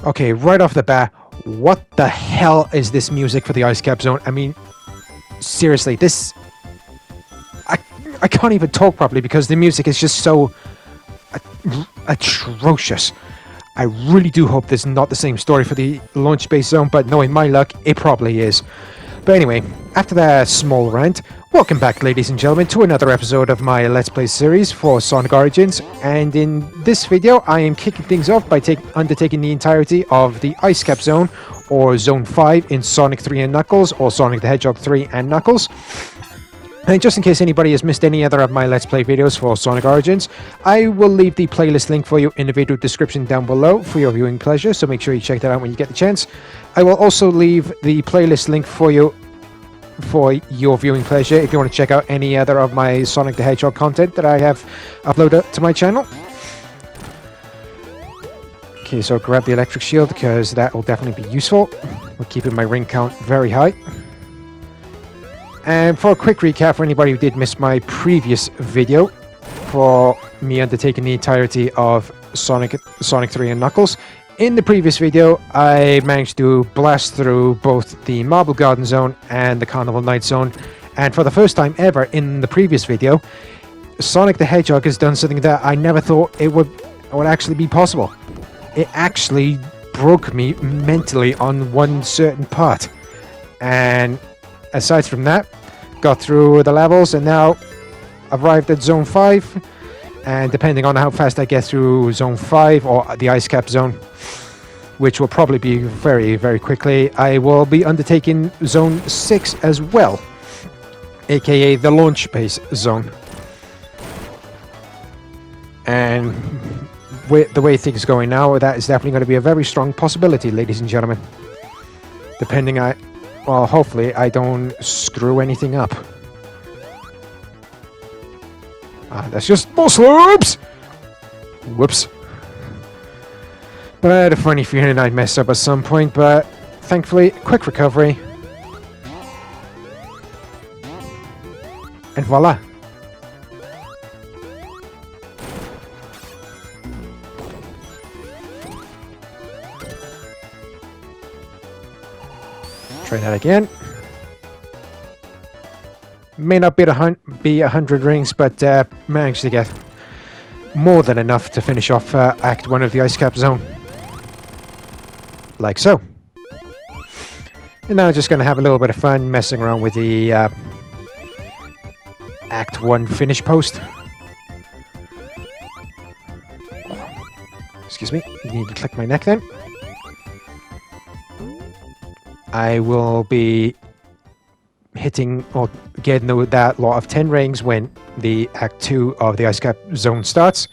Okay, right off the bat, what the hell is this music for the Ice Cap Zone? I mean, seriously, this... I can't even talk properly because the music is just so atrocious. I really do hope this is not the same story for the launch-based zone, but knowing my luck, it probably is. But anyway, after that small rant, welcome back, ladies and gentlemen, to another episode of my Let's Play series for Sonic Origins. And in this video, I am kicking things off by undertaking the entirety of the Ice Cap Zone, or Zone 5 in Sonic 3 and Knuckles, or Sonic the Hedgehog 3 and Knuckles. And just in case anybody has missed any other of my Let's Play videos for Sonic Origins, I will leave the playlist link for you in the video description down below for your viewing pleasure, so make sure you check that out when you get the chance. I will also leave the playlist link for you for your viewing pleasure if you want to check out any other of my Sonic the Hedgehog content that I have uploaded to my channel. Okay, so grab the electric shield because that will definitely be useful. We're keeping my ring count very high. And for a quick recap for anybody who did miss my previous video for me undertaking the entirety of Sonic 3 and Knuckles, in the previous video I managed to blast through both the Marble Garden Zone and the Carnival Night Zone, and for the first time ever in the previous video, Sonic the Hedgehog has done something that I never thought it would actually be possible. It actually broke me mentally on one certain part, and aside from that, got through the levels and now arrived at Zone 5, and depending on how fast I get through Zone 5 or the Ice Cap Zone, which will probably be very, very quickly, I will be undertaking Zone 6 as well, aka the launch base zone. And with the way things are going now, that is definitely going to be a very strong possibility, ladies and gentlemen. Well, hopefully I don't screw anything up. That's just more slopes! Whoops. But I had a funny feeling I'd mess up at some point, but thankfully, quick recovery. And voila. Try that again. May not be 100 rings, but managed to get more than enough to finish off Act 1 of the Ice Cap Zone. Like so. And now I'm just going to have a little bit of fun messing around with the Act 1 finish post. Excuse me, I need to click my neck then. I will be hitting or getting that lot of 10 rings when the Act 2 of the Ice Cap Zone starts.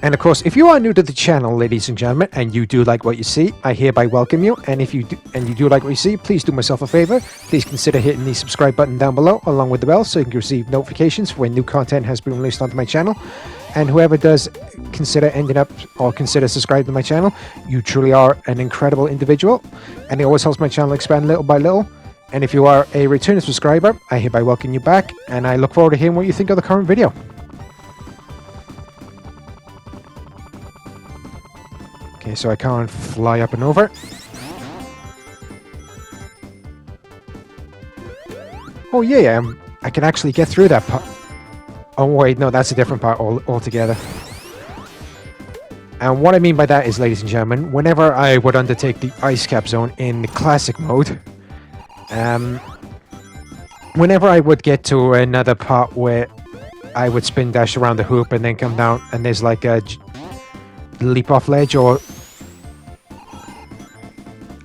And of course, if you are new to the channel, ladies and gentlemen, and you do like what you see, I hereby welcome you. And if you do like what you see, please do myself a favor. Please consider hitting the subscribe button down below, along with the bell, so you can receive notifications for when new content has been released onto my channel. And whoever does consider subscribing to my channel, you truly are an incredible individual, and it always helps my channel expand little by little. And if you are a returning subscriber, I hereby welcome you back, and I look forward to hearing what you think of the current video. Okay, so I can't fly up and over. Oh yeah, I can actually get through that part. Oh wait, no, that's a different part altogether. And what I mean by that is, ladies and gentlemen, whenever I would undertake the Ice Cap Zone in the classic mode, whenever I would get to another part where I would spin dash around the hoop and then come down and there's like a leap off ledge, or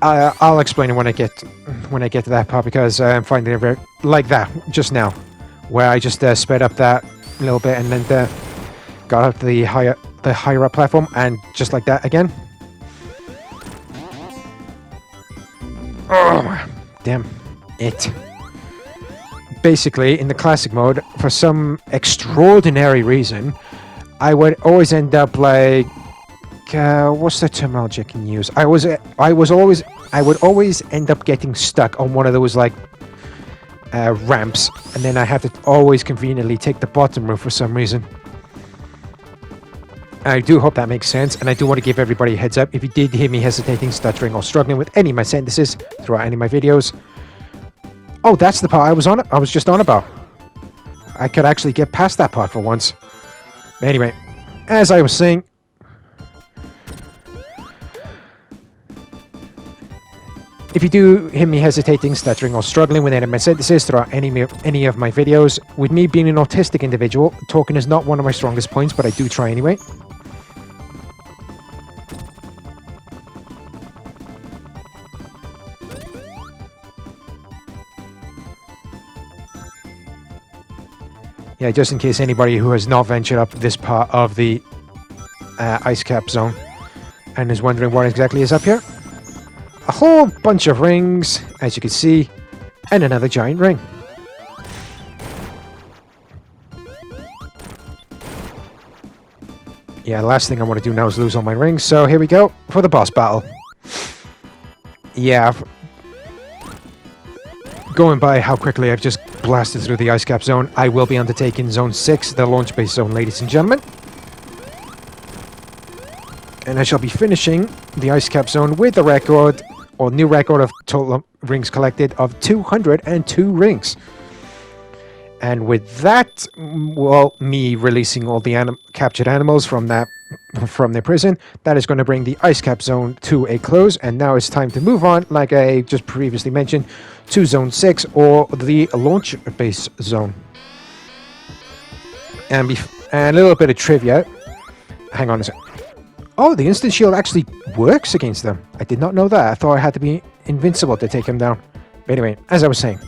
I'll explain it when I get to that part, because I'm finding it very like that just now, where I just sped up that little bit and then got up to the higher up platform, and just like that again. Oh, damn it. Basically, in the classic mode, for some extraordinary reason, I would always end up like, what's the terminology I can use? I would always end up getting stuck on one of those like ramps, and then I have to always conveniently take the bottom route for some reason. I do hope that makes sense, and I do want to give everybody a heads up. If you did hear me hesitating, stuttering, or struggling with any of my sentences throughout any of my videos, oh, that's the part I was just on about. I could actually get past that part for once. Anyway, as I was saying, if you do hear me hesitating, stuttering, or struggling with any of my sentences throughout any of my videos, with me being an autistic individual, talking is not one of my strongest points, but I do try anyway. Yeah, just in case anybody who has not ventured up this part of the ice cap zone and is wondering what exactly is up here. A whole bunch of rings, as you can see, and another giant ring. Yeah, the last thing I want to do now is lose all my rings, so here we go for the boss battle. Yeah, going by how quickly I've just blasted through the ice cap zone, I will be undertaking Zone 6, the launch base zone, ladies and gentlemen. And I shall be finishing the ice cap zone with a record, or new record of total rings collected of 202 rings. And with that, well, me releasing all the captured animals from their prison, that is going to bring the ice cap zone to a close. And now it's time to move on, like I just previously mentioned, to Zone 6, or the launch base zone. And a little bit of trivia. Hang on a sec. Oh, the instant shield actually works against them. I did not know that. I thought I had to be invincible to take him down. But anyway, as I was saying,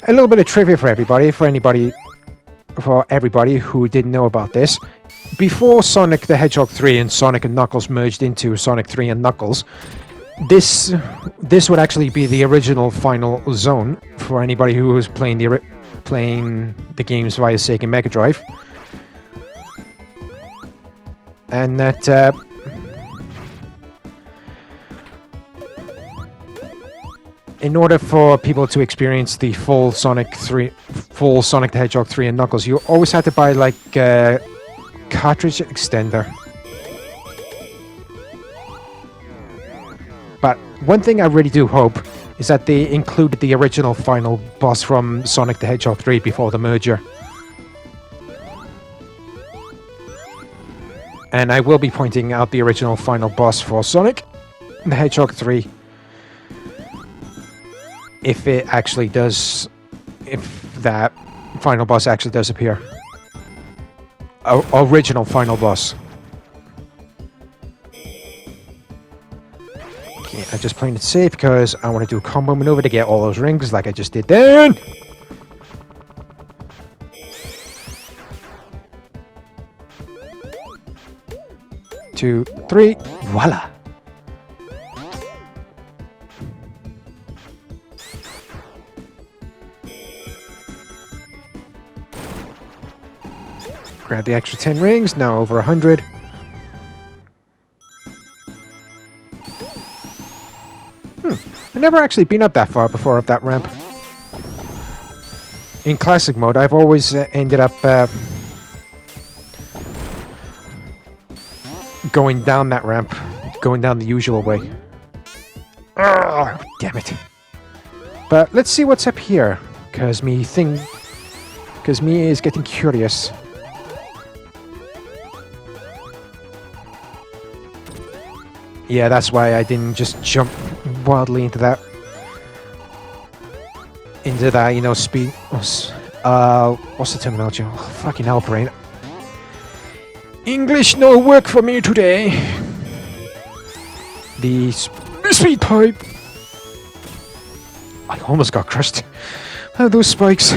a little bit of trivia for everybody, who didn't know about this. Before Sonic the Hedgehog 3 and Sonic and Knuckles merged into Sonic 3 and Knuckles, this would actually be the original final zone for anybody who was playing the games via Sega Mega Drive. And that in order for people to experience the full Sonic the Hedgehog 3 and Knuckles, you always had to buy like a cartridge extender. But one thing I really do hope is that they included the original final boss from Sonic the Hedgehog 3 before the merger. And I will be pointing out the original final boss for Sonic the Hedgehog 3. If that final boss actually does appear. Original final boss. Okay, I'm just playing it safe because I want to do a combo maneuver to get all those rings like I just did then. 2, 3, voila! Grab the extra 10 rings, now over 100. I've never actually been up that far before up that ramp. In classic mode, I've always ended up going down that ramp, going down the usual way. Oh, damn it. But let's see what's up here, because me is getting curious. Yeah, that's why I didn't just jump wildly into that, you know, speed. What's the terminology? Oh, fucking hell, brain. English no work for me today. The speed pipe. I almost got crushed. Oh, those spikes.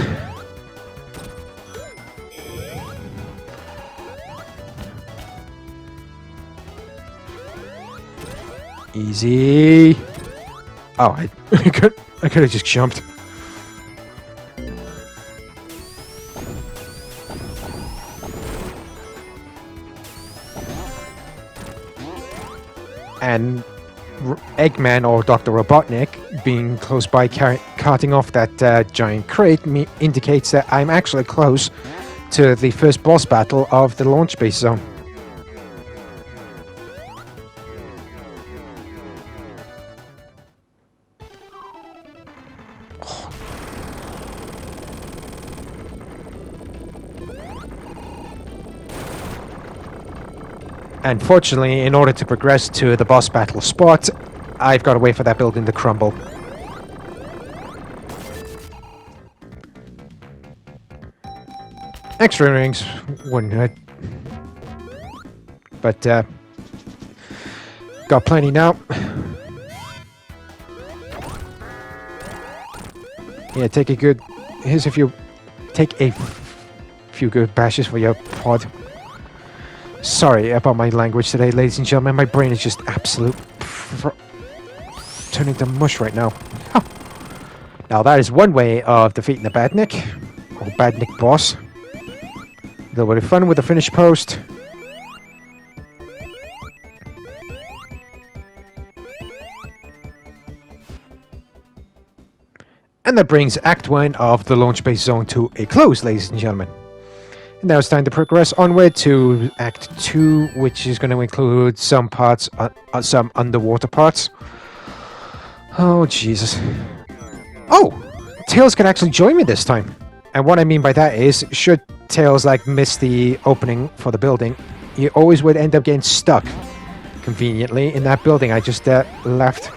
Easy. Oh, I could have just jumped. And Eggman or Dr. Robotnik being close by carting off that giant crate indicates that I'm actually close to the first boss battle of the launch base zone. Unfortunately, in order to progress to the boss battle spot, I've got to wait for that building to crumble. Extra rings wouldn't hurt. But, got plenty now. Yeah, take a good... Here's a few... Take a few good bashes for your pod. Sorry about my language today, ladies and gentlemen. My brain is just absolute... turning to mush right now. Huh. Now, that is one way of defeating the Badnik. Or Badnik boss. A little bit of fun with the finish post. And that brings Act 1 of the Launch Base Zone to a close, ladies and gentlemen. And now it's time to progress onward to Act 2, which is going to include some parts, some underwater parts. Oh, Jesus. Oh! Tails can actually join me this time. And what I mean by that is, should Tails miss the opening for the building, you always would end up getting stuck, conveniently, in that building I just left.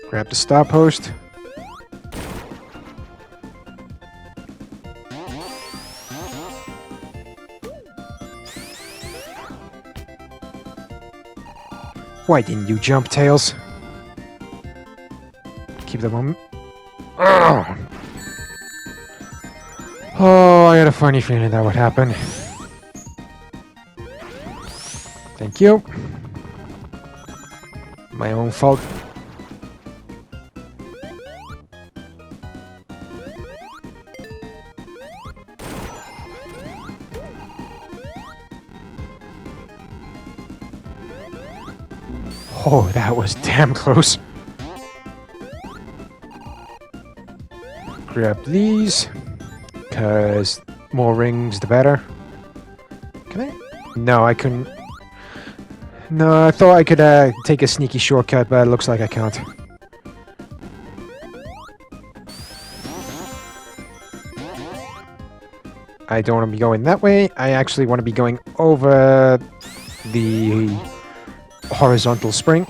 Grab the star post. Why didn't you jump, Tails? Keep the moment. Oh, I had a funny feeling that would happen. Thank you. My own fault. Oh, that was damn close. Grab these, because more rings the better. Can I? No, I couldn't. No, I thought I could take a sneaky shortcut, but it looks like I can't. I don't want to be going that way. I actually want to be going over the horizontal spring.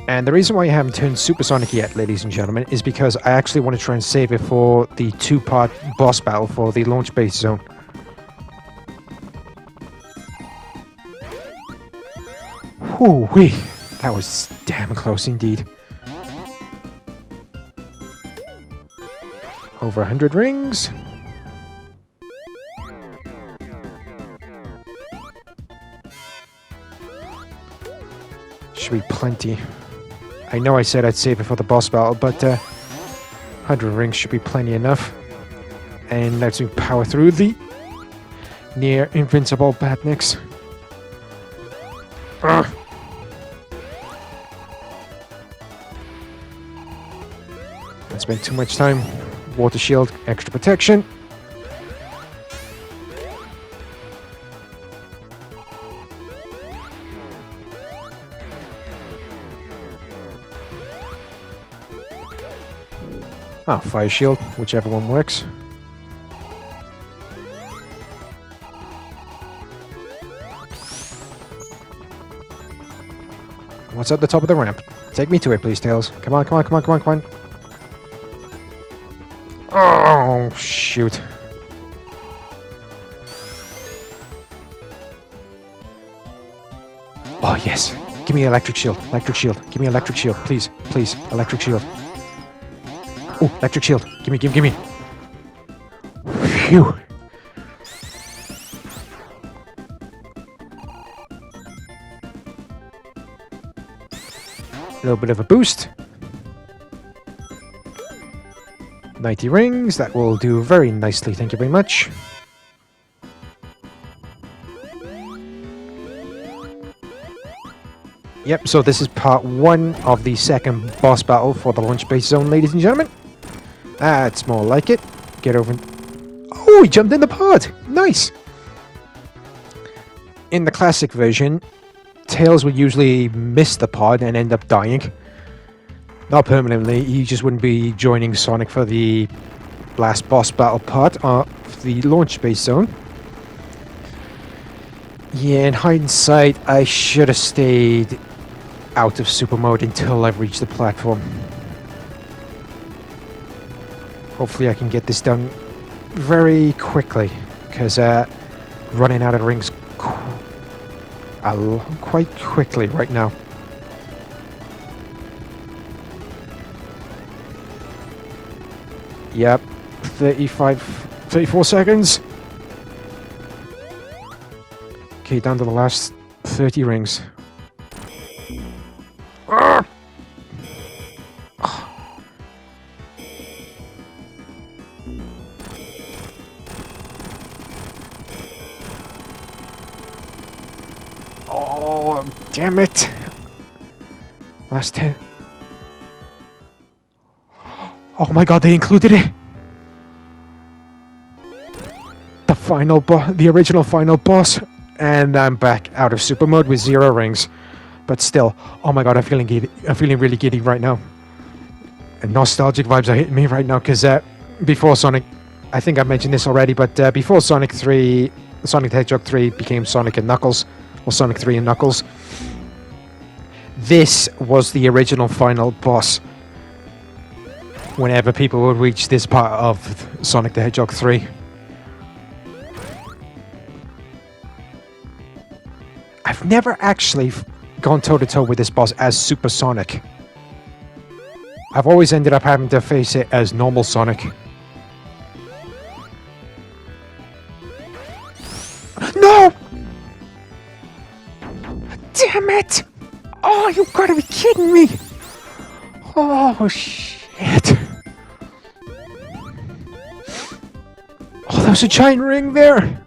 And the reason why I haven't turned supersonic yet, ladies and gentlemen, is because I actually want to try and save it for the two-part boss battle for the launch base zone. Whoo-wee! That was damn close indeed. Over 100 rings. Should be plenty. I know I said I'd save it for the boss battle, but 100 rings should be plenty enough. And let's power through the near invincible Badniks. I spent too much time. Water shield, extra protection. Ah, fire shield, whichever one works. What's at the top of the ramp? Take me to it, please, Tails. Come on, come on, come on, come on, come on. Oh, shoot. Oh, yes. Give me electric shield. Electric shield. Give me electric shield. Please. Please. Electric shield. Oh, electric shield. Gimme, gimme, gimme. Phew. A little bit of a boost. 90 rings. That will do very nicely. Thank you very much. Yep, so this is part 1 of the second boss battle for the launch base zone, ladies and gentlemen. That's more like it. Get over... Oh, he jumped in the pod! Nice! In the classic version, Tails would usually miss the pod and end up dying. Not permanently, he just wouldn't be joining Sonic for the last boss battle part of the launch base zone. Yeah, in hindsight, I should have stayed out of super mode until I've reached the platform. Hopefully I can get this done very quickly, because running out of rings quite quickly right now. Yep, 34 seconds. Okay, down to the last 30 rings. Arrgh! Oh, damn it. Last 10. Oh my god, they included it. The original final boss. And I'm back out of super mode with 0 rings. But still, oh my god, I'm feeling giddy. I'm feeling really giddy right now. And nostalgic vibes are hitting me right now, because before Sonic, I think I mentioned this already, but before Sonic the Hedgehog 3 became Sonic and Knuckles, or Sonic 3 and Knuckles, this was the original final boss. Whenever people would reach this part of Sonic the Hedgehog 3. I've never actually gone toe-to-toe with this boss as Super Sonic. I've always ended up having to face it as normal Sonic. No! Damn it! Oh, you gotta be kidding me! Oh, shit. Oh, there's a giant ring there!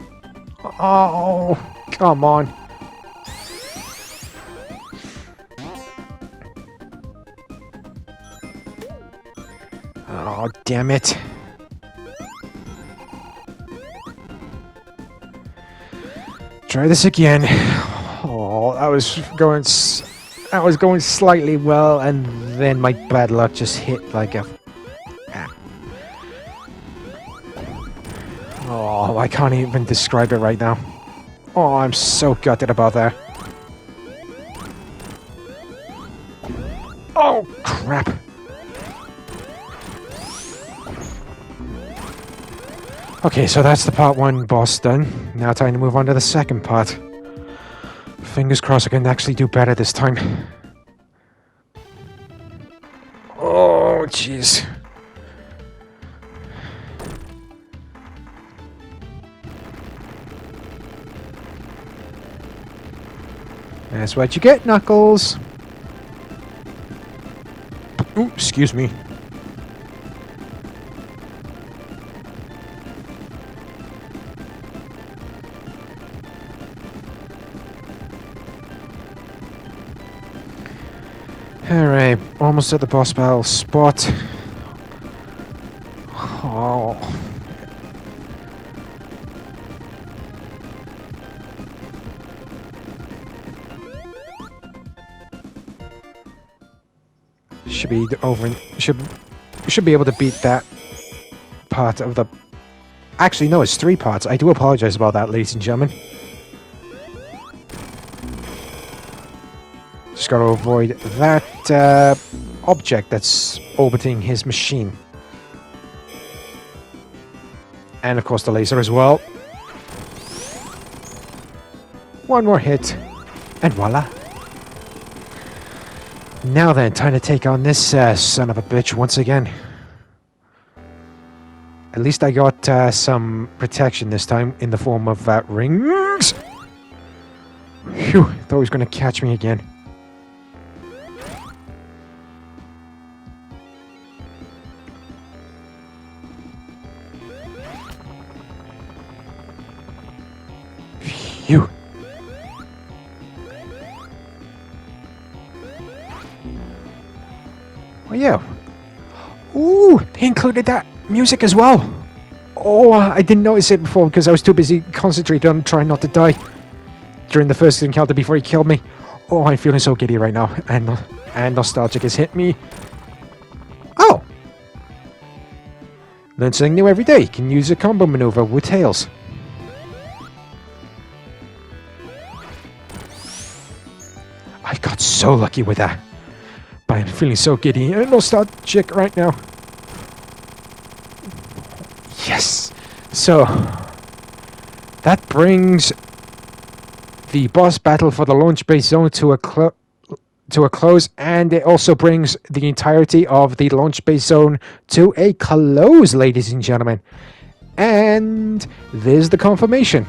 Oh, come on. Oh, damn it. Try this again. Oh, that was going slightly well, and then my bad luck just hit like a... Oh, I can't even describe it right now. Oh, I'm so gutted about that. Oh, crap. Okay, so that's the part 1 boss done. Now time to move on to the second part. Fingers crossed I can actually do better this time. Oh, jeez. That's what you get, Knuckles. Ooh, excuse me. Alright, almost at the boss battle spot. Oh. Should be over. Should be able to beat that part of the. Actually, no, it's 3 parts. I do apologize about that, ladies and gentlemen. Just got to avoid that object that's orbiting his machine. And of course the laser as well. One more hit. And voila. Now then, time to take on this son of a bitch once again. At least I got some protection this time in the form of rings. Phew, thought he was going to catch me again. Phew. Oh yeah. Ooh, they included that music as well. Oh, I didn't notice it before because I was too busy concentrating on trying not to die during the first encounter before he killed me. Oh, I'm feeling so giddy right now, and nostalgic has hit me. Oh! Learn something new every day. You can use a combo maneuver with Tails. I got so lucky with that. But I'm feeling so giddy and nostalgic right now. Yes! So, that brings the boss battle for the launch base zone to a close, and it also brings the entirety of the launch base zone to a close, ladies and gentlemen. And there's the confirmation.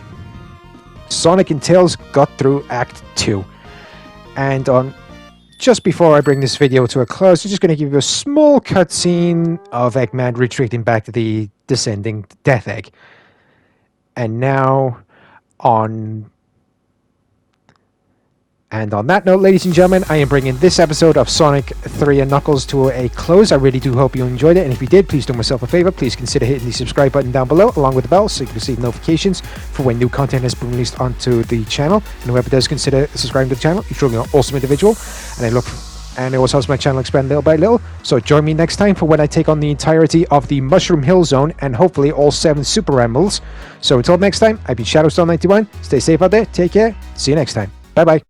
Sonic and Tails got through Act 2. And just before I bring this video to a close, I'm just going to give you a small cutscene of Eggman retreating back to the descending Death Egg. And now, on that note, ladies and gentlemen, I am bringing this episode of Sonic 3 and Knuckles to a close. I really do hope you enjoyed it, and if you did, please do myself a favor. Please consider hitting the subscribe button down below, along with the bell, so you can receive notifications for when new content has been released onto the channel. And whoever does consider subscribing to the channel, you're truly an awesome individual, and it also helps my channel expand little by little. So join me next time for when I take on the entirety of the Mushroom Hill Zone, and hopefully all 7 Super Emeralds. So until next time, I've been ShadowStar91. Stay safe out there, take care, see you next time. Bye bye.